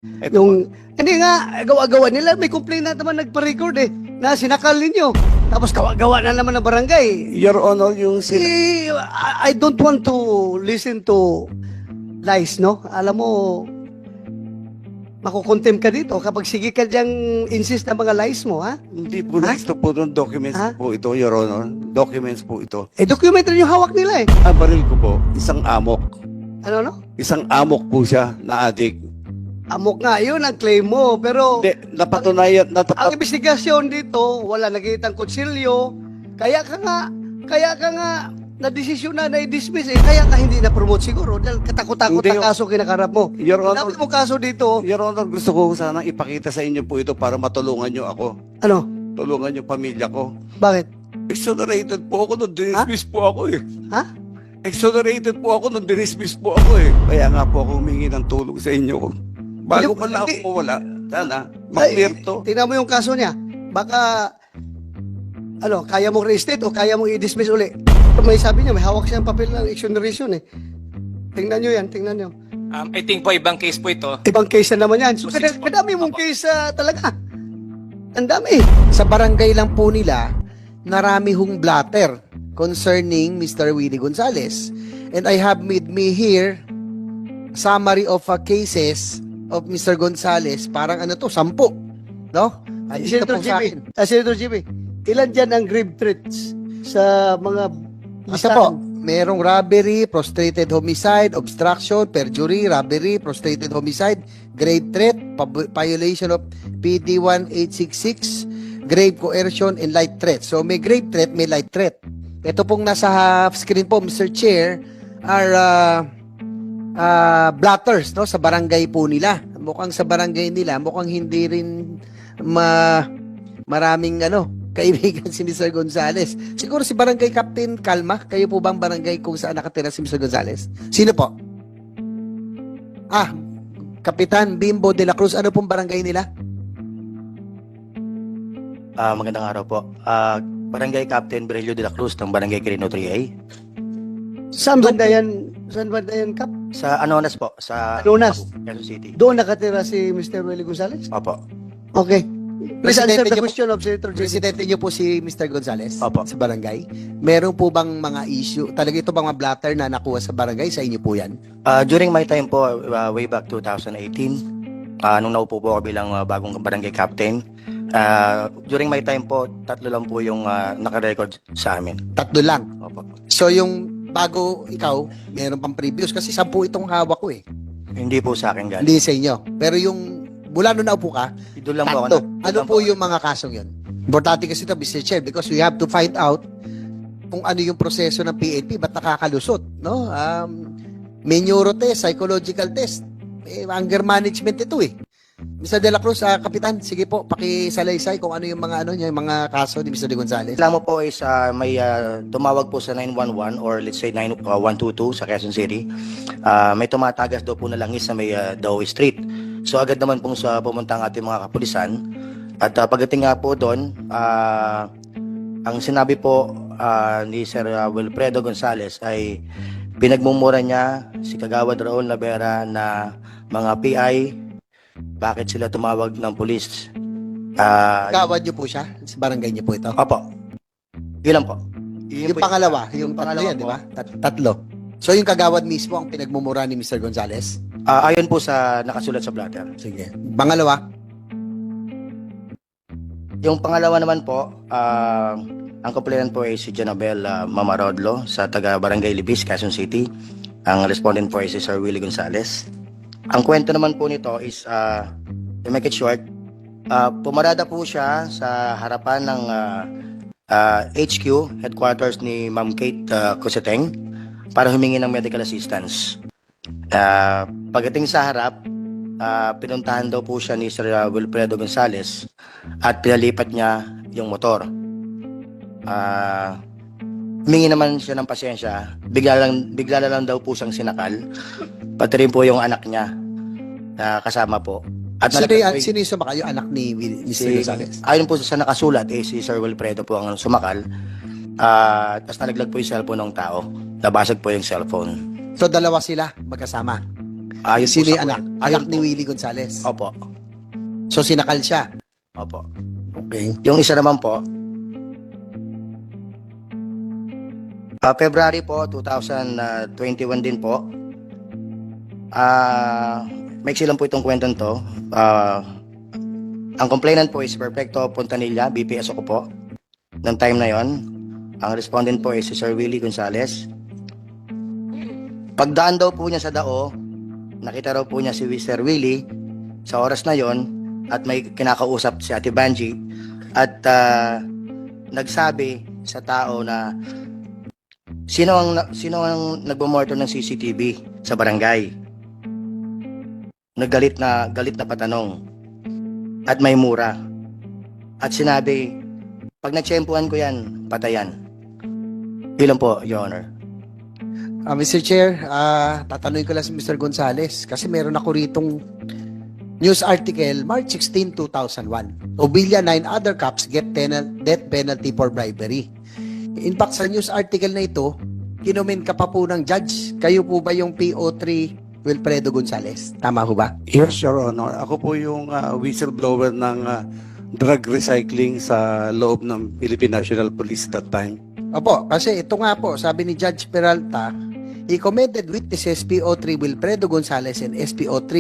Ito Yung, hindi nga, gawa-gawa nila, may complaint na naman nagpa-record na sinakal ninyo. Tapos gawa-gawa na naman ng barangay. Your Honor, yung I don't want to listen to lies, no? Alam mo, makukontem ka dito kapag sige ka diyang insist na mga lies mo, ha? hindi po gusto po ng documents Ha? po ito, Your Honor. Documents po ito. Documentary yung hawak nila Ang baril ko po, isang amok. Ano, no? Isang amok po siya na adik. Amok nga, yun ang claim mo. Pero, Hindi, napatunayan, ang investigasyon dito, wala nakitang kutsilyo. Kaya ka nga, na-desisyon na i-dismiss Kaya ka hindi na-promote siguro dahil katakot-takot Hindi, ang kaso kinakarap mo. Your Honor, Dami mo kaso dito, Your Honor, gusto ko sana ipakita sa inyo po ito para matulungan nyo ako. ano, Tulungan yung pamilya ko. bakit? Exonerated po ako nung dinismiss po ako eh. Ha? Exonerated po ako nung dinismiss po ako eh. Kaya nga po ako humingi ng tulong sa inyo. Bago Hindi- pa lang ako hindi- mawala, sana, maklear to. Tingnan mo yung kaso niya. Baka, kaya mong reinstate o kaya mong i-dismiss uli. May sabi niya, may hawak siyang papel ng exoneration Tingnan nyo yan, tingnan nyo. I think po ibang case po ito. Ibang case na naman yan. So, kadami mong case talaga. Ang dami. Sa barangay lang po nila, narami hong blatter concerning Mr. Willie Gonzales. And I have with me here summary of cases of Mr. Gonzales. Parang 10, no? Andito Senator po sa GB, akin. Senator GB, ilan dyan ang grave threats sa mga Isa po, merong robbery, prostrated homicide, obstruction, perjury, robbery, prostrated homicide, grave threat, violation of PD 1866, grave coercion, and light threat. So may grave threat, may light threat. Ito pong nasa half screen po, Mr. Chair, are blatters, no, sa barangay po nila. Mukhang sa barangay nila, mukhang hindi rin maraming kaibigan si Mr. Gonzales. Siguro si Barangay Captain Kalma, kayo po bang barangay kung saan nakatira si Mr. Gonzales? Sino po? Kapitan Bimbo de la Cruz, ano pong barangay nila? Magandang araw po. Barangay Captain Berelio de la Cruz ng Barangay Quirino 3A. Saan banda yan? Saan banda yan, Kap? Sa Anonas po, sa Anonas. Quezon City. Doon nakatira si Mr. Willie Gonzales? Opo. Okay. Please answer the niyo po- question of Senator GB. Presidente niyo po si Mr. Gonzales Opo. sa barangay. Meron po bang mga issue? Talaga ito bang mga blatter na nakuha sa barangay? Sa inyo po yan? During my time po, way back 2018, nung naupo po ako bilang bagong barangay captain, during my time po, 3 lang po yung nakarecord sa amin. 3 lang. Opo. So yung bago ikaw, meron pang previous kasi 10 itong hawak ko eh. Hindi po sa akin galing. Hindi sa inyo. Pero yung mula nung naupo ka, Doon lang po ako. 3. Ano po yung mga kasong yun? Importante kasi ito, Mr. Chair, because we have to find out kung ano yung proseso ng PNP, ba't nakakalusot, no? May neuro test, psychological test, anger management ito eh. Mr. De La Cruz, Kapitan, sige po, pakisalaysay kung ano yung mga yung mga kaso ni Mr. De Gonzales. Reklamo po is may tumawag po sa 911 or let's say 122 sa Quezon City. May tumatagas daw po na langis sa may Dawe Street. So agad naman pong pumunta ang ating mga kapulisan. At pagdating nga po doon, ang sinabi po ni Sir Wilfredo Gonzales ay pinagmumura niya si Kagawad Raul Navera na mga PI, bakit sila tumawag ng pulis. Kagawad niyo po siya? Sa barangay niyo po ito? Opo. Ilan po? Yung pangalawa, yung pangalawa pangalawa yan, po. di ba? 3. So yung kagawad mismo ang pinagmumura ni Mr. Gonzales? Ayon po sa nakasulat sa blatter. Sige. Pangalawa? Yung pangalawa naman po, ang complainant po ay si Janabel Mamarodlo sa taga Barangay Libis, Quezon City. Ang respondent po ay si Sir Willie Gonzales. Ang kwento naman po nito is, to make it short, pumarada po siya sa harapan ng HQ, headquarters ni Ma'am Kate Coseteng, para humingi ng medical assistance. Pagdating sa harap, pinuntahan daw po siya ni Sir Wilfredo Gonzales at pinalipat niya yung motor. Humingi naman siya ng pasensya. Bigla na lang daw po siyang sinakal. Pati rin po yung anak niya na kasama po. At Sino yung sumakal? Yung anak ni Mr. Gonzales? ayon po sa nakasulat, si Sir Wilfredo po ang sumakal. Tapos nalaglag po yung cellphone ng tao. Nabasag po yung cellphone. So dalawa sila magkasama. Ayun po Sino sa yung anak? kwento. Anak Ayun ni po. Willie Gonzales. Opo. So, sinakal siya. Opo. Okay. Yung isa naman po, February po, 2021 din po. Maiksi lang po itong kwentong to. Ang complainant po is Perfecto Pontanilla, BPS ako po. Noong time na yon, ang respondent po is si Sir Willie Gonzales. Pagdaan daw po niya sa dao, nakita raw po niya si Sir Willie sa oras na yon at may kinakausap si Ate Banji at nagsabi sa tao na sino ang nagmomonitor ng CCTV sa barangay. Galit na patanong at may mura at sinabi, pag natsyempuhan ko yan, patayan. Ilan po, Your Honor? Mr. Chair, tatanungin ko lang si Mr. Gonzales kasi meron ako ritong news article, March 16, 2001. Obilya, 9 other cops get death penalty for bribery. In fact, sa news article na ito, kinomen ka pa po ng judge. Kayo po ba yung PO3 Wilfredo Gonzales? Tama ho ba? Yes, Your Honor. Ako po yung whistleblower ng drug recycling sa loob ng Philippine National Police that time. Opo, kasi ito nga po, sabi ni Judge Peralta, he commended witnesses PO3 Wilfredo Gonzales and SPO3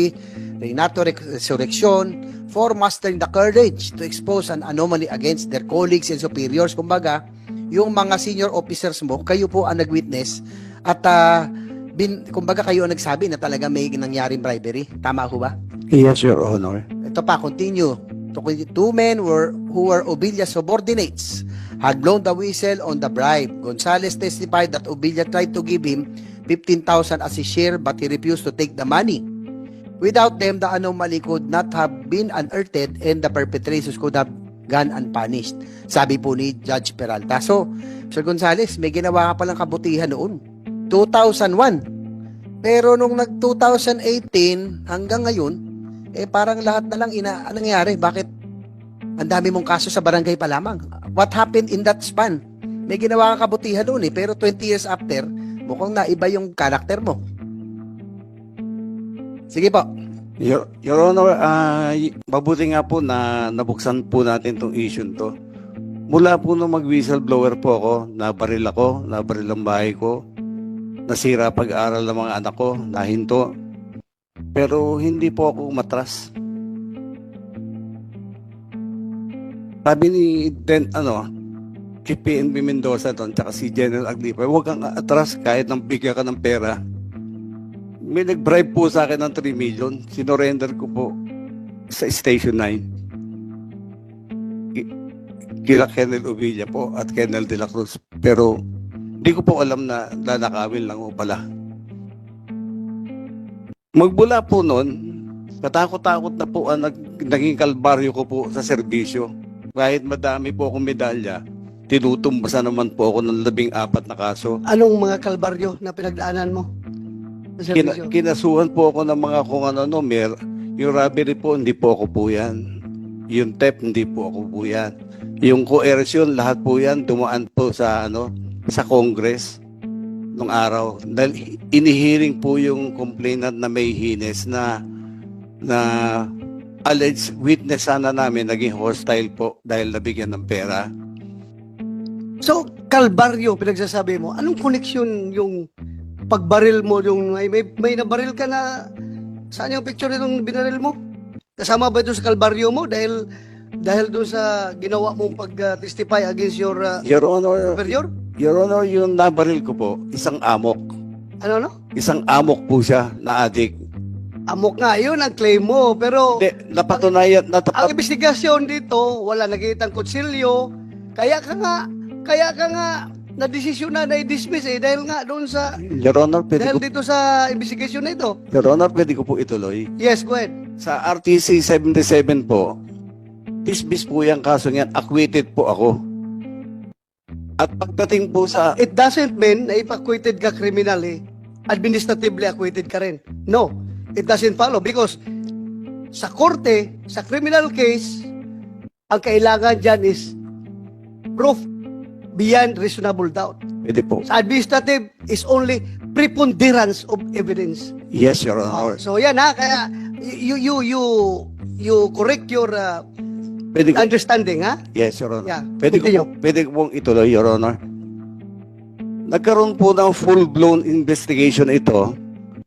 Renato Resurrection for mastering the courage to expose an anomaly against their colleagues and superiors. Kumbaga, yung mga senior officers mo, kayo po ang nag-witness at kumbaga kayo ang nagsabi na talaga may nangyaring bribery. Tama ho ba? Yes, Your Honor. Ito pa, continue. Two men who were Obilla's subordinates had blown the whistle on the bribe. Gonzales testified that Obilla tried to give him 15,000 as his share but he refused to take the money. Without them, the anomaly could not have been unearthed and the perpetrators could have gone unpunished. Sabi po ni Judge Peralta. So, Sir Gonzales, may ginawa ka palang kabutihan noon. 2001. Pero nung nag-2018 hanggang ngayon, parang lahat na lang nangyari. Bakit? Ang dami mong kaso sa barangay pa lamang. What happened in that span? May ginawa kang kabutihan noon pero 20 years after, mukhang naiba yung karakter mo. Sige po. Your Honor, mabuti nga po na nabuksan po natin itong issue to. Mula po nung mag-whistleblower po ako, nabaril ang bahay ko, nasira pag-aaral ng mga anak ko, nahinto. Pero hindi po ako umatras. Sabi ni si PNP Mendoza doon, tsaka si General Aglipa, huwag kang atras kahit nang bigyan ka ng pera. May nag-bribe po sa akin ng 3 million. Sinorender ko po sa Station 9. Kila Colonel Ovilla po at Colonel De La Cruz. Pero hindi ko po alam na nanakawin lang po pala. Magbula po noon, katakot-takot na po ang naging kalbaryo ko po sa serbisyo. Kahit madami po akong medalya, tinutumbasan naman po ako ng 14 na kaso. Anong mga kalbaryo na pinagdaanan mo? Sa serbisyo? Kinasuhan po ako ng mga kung yung robbery po, hindi po ako po yan. Yung theft, hindi po ako po yan. Yung coercion, lahat po yan, dumaan po sa Congress nung araw. Dahil inihiring po yung complainant na may hines na alleged witness sana namin naging hostile po dahil nabigyan ng pera. So, kalbaryo, pinagsasabi mo, anong connection yung pagbaril mo, yung may nabaril ka na, saan yung picture nung binaril mo? Kasama ba ito sa kalbaryo mo dahil doon sa ginawa mong pag-testify against your Your Honor, superior? Your Honor, yung nabaril ko po, isang amok. Ano? Isang amok po siya na adik. Amok nga, yun ang claim mo, pero Hindi, napatunayan, ang investigasyon dito, wala nakikitang kutsilyo, kaya ka nga na-desisyon na i-dismiss dahil nga doon sa Your Honor, dahil dito sa investigasyon na ito. Your Honor, pwede ko po ituloy. Yes, go ahead. Sa RTC 77 po, dismiss po yung kaso niyan, acquitted po ako. At pagdating po sa... It doesn't mean na if-acquitted ka criminally, administratively acquitted ka rin. No, it doesn't follow because sa korte, sa criminal case, ang kailangan dyan is proof beyond reasonable doubt. Pwede po. Sa administrative is only preponderance of evidence. Yes, Your Honor. So yan ha, kaya you correct your Pwede ko, understanding ha? yes, Your Honor. Yeah. Pwede ko pong ituloy, Your Honor. Nagkaroon po ng full-blown investigation ito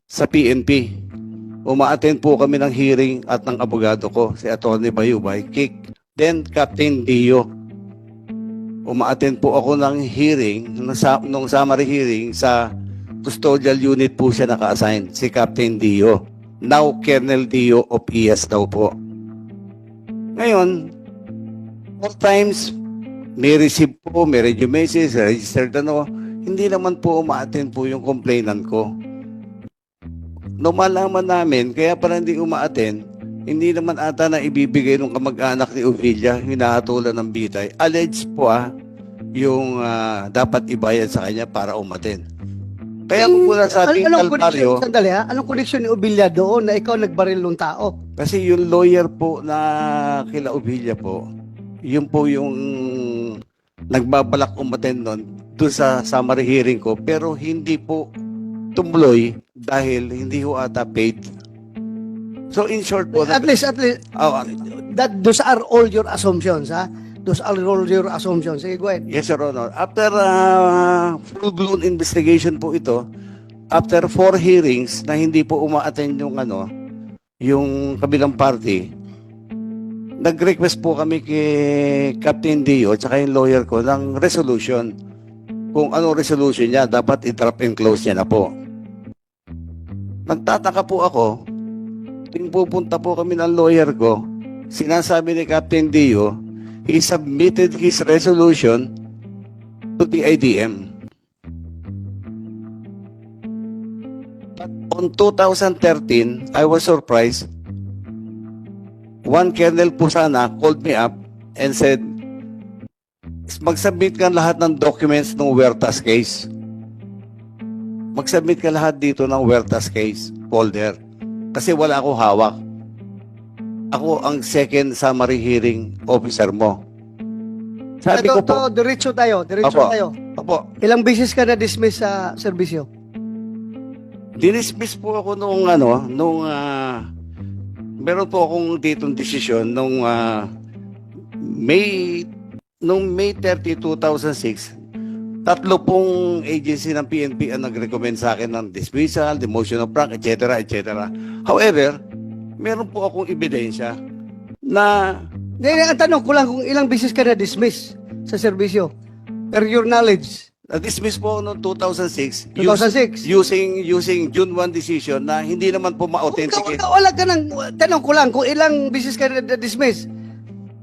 sa PNP. Uma-attend po kami ng hearing at ng abogado ko, si Atty. Bayubay, Kik, then Captain Dio. Uma-attend po ako ng hearing, nung summary hearing sa custodial unit po siya naka-assign, si Captain Dio. Now, Colonel Dio of ES daw po. Ngayon, 4 times, may receive po, may radio message, registered hindi naman po uma-attend po yung complainant ko. Nung malaman namin, kaya pala hindi uma-attend, hindi naman ata na ibibigay ng kamag-anak ni Ovilia, hinahatulan ng bitay. Alleged po yung dapat ibayad sa kanya para umattend. Kaya kung muna sa ating Calvario, sandali ha? Anong connection ni Obilia doon na ikaw nagbaril ng tao? kasi yung lawyer po na kila Ovilia po, yun po yung nagbabalak umattend nun doon sa summary hearing ko, pero hindi po tumuloy dahil hindi ho ata paid. So in short po, At least, oh, those are all your assumptions ha? Those are all your assumptions. Sige, go ahead. yes, Your Honor. After full-blown investigation po ito, after 4 hearings na hindi po uma-attend yung kabilang party, nag-request po kami kay Captain Dio at yung lawyer ko ng resolution. Kung anong resolution niya, dapat i-drop and close niya na po. Nagtataka po ako, ting pupunta po kami ng lawyer ko, sinasabi ni Captain Dio, he submitted his resolution to the IDM. But on 2013, I was surprised. One Colonel Pusana called me up and said, mag-submit ka lahat ng documents ng Huertas case. Mag-submit ka lahat dito ng Huertas case folder. Kasi wala akong hawak. Ako ang second summary hearing officer mo. Sabi ko po, Diretso tayo. Opo. Opo, Ilang beses ka na-dismiss sa serbisyo? dinismiss po ako meron po akong ditong desisyon nung May 30, 2006. 3 pong agency ng PNP ang nag-recommend sa akin ng dismissal, demotion of rank, etc., etc. However, meron po akong ebidensya na Ang tanong ko lang kung ilang beses ka na-dismiss sa serbisyo. Per your knowledge. na-dismiss po noong 2006 2006. using June 1 decision na hindi naman po ma-authenticate. Wala ka nang, tanong ko lang kung ilang beses ka na-dismiss.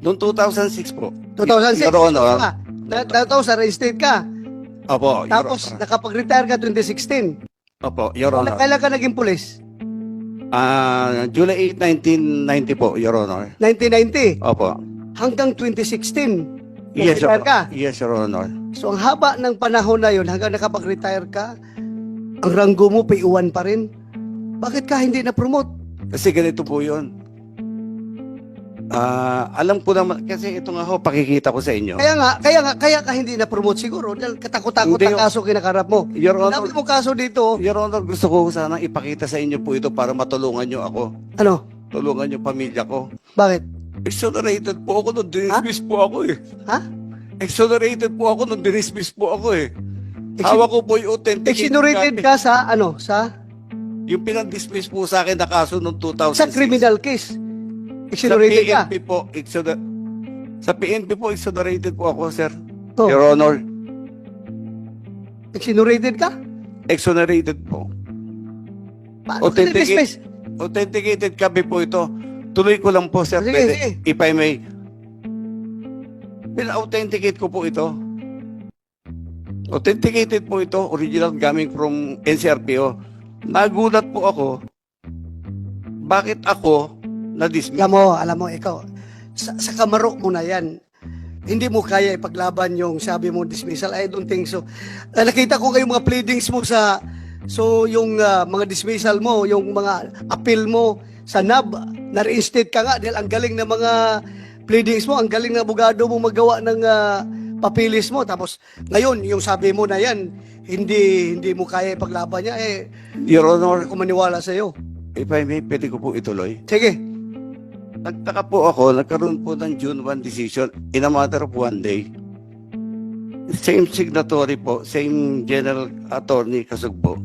Noong 2006 po. 2006. Your Honor. Tapos reinstate ka. Opo, Your Tapos Honor. nakapag-retire ka 2016. Opo, Your Honor. Kailan ka naging pulis? July 8, 1990 po, Your Honor. 1990. Opo. Hanggang 2016. Yes, Your Nag-retire ka. Yes, Your Honor. So ang haba ng panahon na yun, hanggang nakapag-retire ka, ang ranggo mo payuan pa rin. Bakit ka hindi na-promote? Kasi ganito po yun. Alam ko naman, kasi ito nga ho, pakikita ko sa inyo. Kaya ka hindi na-promote siguro dahil katakot-takot Hindi, ang kaso kinakarap mo. Your Honor, Sabi mo kaso dito, Your Honor, gusto ko sanang ipakita sa inyo po ito para matulungan nyo ako. ano? Tulungan yung pamilya ko. Bakit? Exonerated po ako nung dinismiss po ako eh. Ha? Exonerated po ako nung dinismiss po ako eh. Hawak ko po yung authentic. Exonerated ka sa ano? Yung pinag-dismiss po sa akin na kaso noong 2006. Sa criminal case. Sa Exonerated ka. PNP po, sa PNP po, exonerated po ako, sir. Oh. Your Honor, Exonerated ka? exonerated po. Paano ka na-dismiss? Authenticated copy po ito. Tuloy ko lang po, sir. Sige, Pwede, sige. if I may. Pina-authenticate ko po ito. Authenticated po ito. Original coming from NCRPO. Nagulat po ako. Bakit ako na-dismiss? Alam mo, ikaw, sa kamaro mo na yan, hindi mo kaya ipaglaban yung sabi mo dismissal. I don't think so. Nakita ko kayong mga pleadings mo yung mga dismissal mo, yung mga appeal mo sa NAB, na-reinstate ka nga dahil ang galing ng mga pleadings mo, ang galing ng abogado mo magawa ng papilis mo. Tapos ngayon, yung sabi mo na yan, hindi mo kaya ipaglaban niya, Your Honor, ako maniwala sa iyo. if I may, pwede ko po ituloy. Sige. Nagtaka po ako, nagkaroon po ng June 1 decision in a matter of 1 day. Same signatory po, same General Attorney Kasugbo.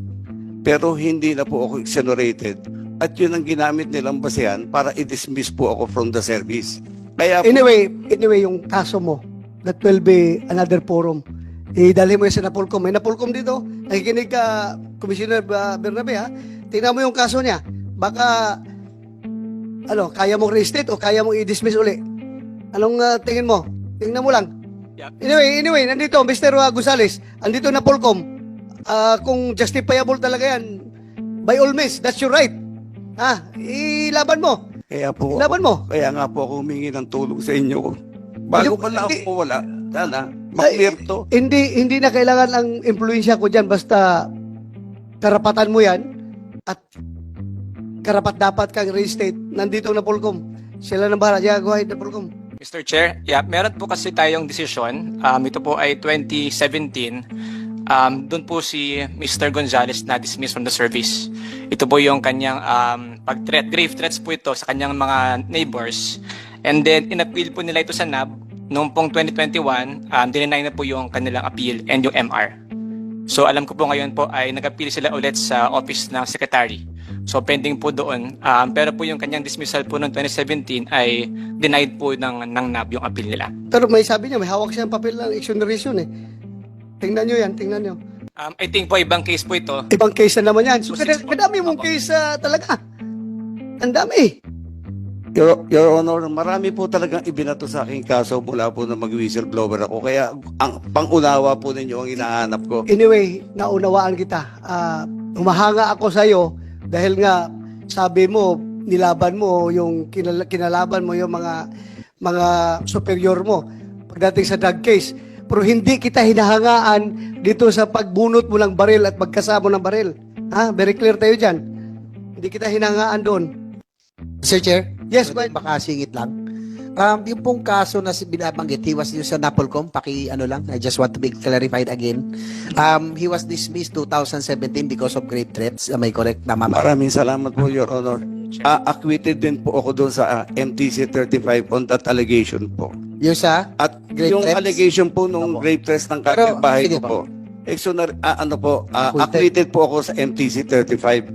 Pero hindi na po ako exonerated. At yun ang ginamit nilang basehan para i-dismiss po ako from the service. Kaya po, Anyway, yung kaso mo, that will be another forum. Idali mo yung sa Napolcom. May Napolcom dito. Nakikinig ka, Commissioner Bernabe, ha? Tingnan mo yung kaso niya. Baka, kaya mong reinstate o kaya mong i-dismiss uli. Anong tingin mo? Tingnan mo lang. Yeah. Anyway, nandito, Mr. Gonzales. Andito na Polcom. Kung justifiable talaga yan, by all means, that's your right. Ilaban mo. Ilaban mo. Kaya nga po ako humingi ng tulong sa inyo. Bago pa lang Hindi- ako wala, sana, maklear to. Hindi na kailangan ang impluensya ko dyan. Basta karapatan mo yan at karapat dapat kang reinstate. Nandito na Polcom. Sila nang bahala. Yeah, go ahead na Polcom. Mr. Chair, meron po kasi tayong desisyon. Ito po ay 2017. Doon po si Mr. Gonzales na dismissed from the service. Ito po yung kanyang pag-threat, grave threats po ito sa kanyang mga neighbors. And then, in-appeal po nila ito sa NAB. Noong pong 2021, dinenay na po yung kanilang appeal and yung MR. So, alam ko po ngayon po ay nag-appeal sila ulit sa office ng secretary. So, pending po doon. Pero po yung kanyang dismissal po noong 2017 ay denied po ng NAB yung appeal nila. Pero may sabi niya, may hawak siyang papel ng exoneration eh. Tingnan nyo yan, tingnan nyo. I think po ibang case po ito. Ibang case na naman yan. So, So, six kadami mong months. case talaga. Ang dami. Your Honor, marami po talagang ibinato sa aking kaso mula po na mag-whistleblower ako. Kaya ang pangunawa po ninyo ang hinahanap ko. Anyway, naunawaan kita. Humahanga ako sa'yo dahil nga sabi mo, nilaban mo yung kinalaban mo yung mga superior mo pagdating sa drug case. Pero hindi kita hinahangaan dito sa pagbunot mo ng baril at pagkasamo ng baril. Very clear tayo dyan. Hindi kita hinahangaan doon. Sir Chair? Yes, go ahead. Baka singit lang. Yung pong kaso na binabanggit, he was yung sa Napolcom, I just want to be clarified again. He was dismissed 2017 because of grave threats. Am I correct? Tama ba? Maraming salamat po, Your Honor. Acquitted din po ako doon sa MTC 35 on that allegation po. Yung sa At Grave yung threats? allegation po nung Opo. grave threats ng Pero, kapitbahay sige ko po. Acquitted po ako sa MTC 35.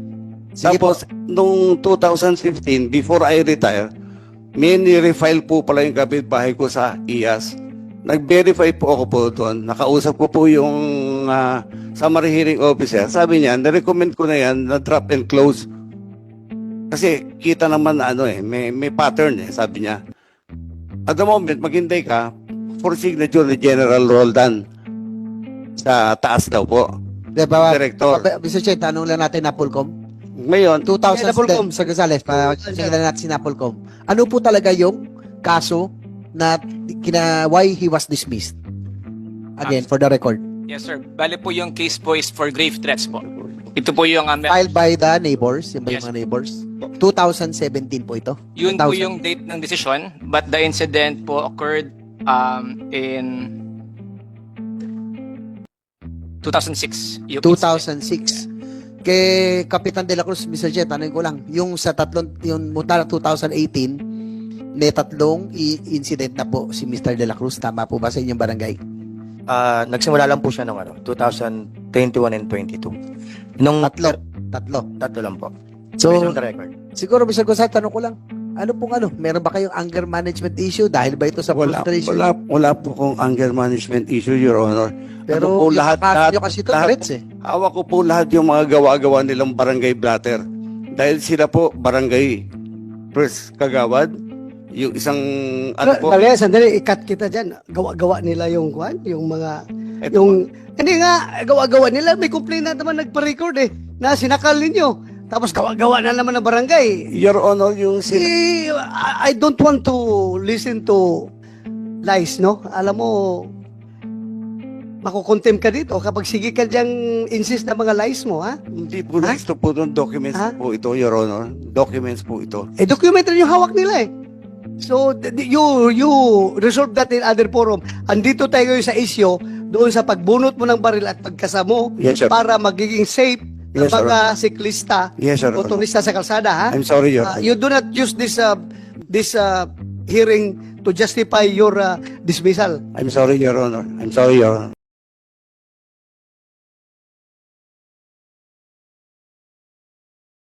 Sige Tapos, nung 2015, before I retire, may ni-refile po pala yung kapitbahay ko sa IAS. Nag-verify po ako po doon. Nakausap ko po yung summary hearing officer. Sabi niya, na-recommend ko na yan na drop and close. Kasi kita naman na may pattern sabi niya. At the moment, maghintay ka for signature ni General Roldan sa taas daw po. Diba, Director. Mr. Chair, tanong lang natin Napolcom. Ngayon, 2000 Napolcom. Sir Gonzales, tingnan natin si Napolcom. Ano po talaga yung kaso na why he was dismissed? Again, for the record. Yes, sir. Bale po yung case po is for grave threats po. Ito po yung Filed by the neighbors, yung ba yung Yes. mga neighbors? 2017 po ito. yun po 2000. yung date ng decision, but the incident po occurred in 2006. Yung 2006. Kay Kapitan De La Cruz, Mr. Jet, tanongin ko lang, yung sa yung mula 2018, may tatlong incident na po si Mr. De La Cruz. Tama po ba sa inyong barangay? Nagsimula lang po siya noong 2021 and 22. Nung Tatlo. tatlo lang po. So, Based on the record. siguro, Mr. Gonzales, tanong ko lang, meron ba kayong anger management issue dahil ba ito sa frustration? wala po kong anger management issue, Your Honor. Pero Ano po, yung lahat- kaso lahat- nyo kasi ito, lahat- threats eh. Hawak ko po lahat yung mga gawa-gawa nilang barangay blatter. Dahil sila po barangay first kagawad, yung isang ano po, Dali, sandali, ikat kita dyan. Gawa-gawa nila yung kwan, yung mga, hindi nga, gawa-gawa nila, may complaint na naman nagpa-record na sinakal ninyo. Tapos gawa-gawa na naman ng barangay. Your Honor, yung I don't want to listen to lies, no? Alam mo, makukontem ka dito kapag sige ka diyang insist na mga lies mo, ha? hindi po gusto po ng documents Ha? po ito, Your Honor. Documents po ito. Documentary yung hawak nila So you resolve that in other forum. Andito tayo ngayon sa issue doon sa pagbunot mo ng baril at pagkasamo Yes, sir. para magiging safe ng Yes, sir. mga siklista, Yes, sir. motorista sa kalsada, ha? I'm sorry, Your You do not use this hearing to justify your dismissal. I'm sorry, Your Honor. I'm sorry, Your Honor.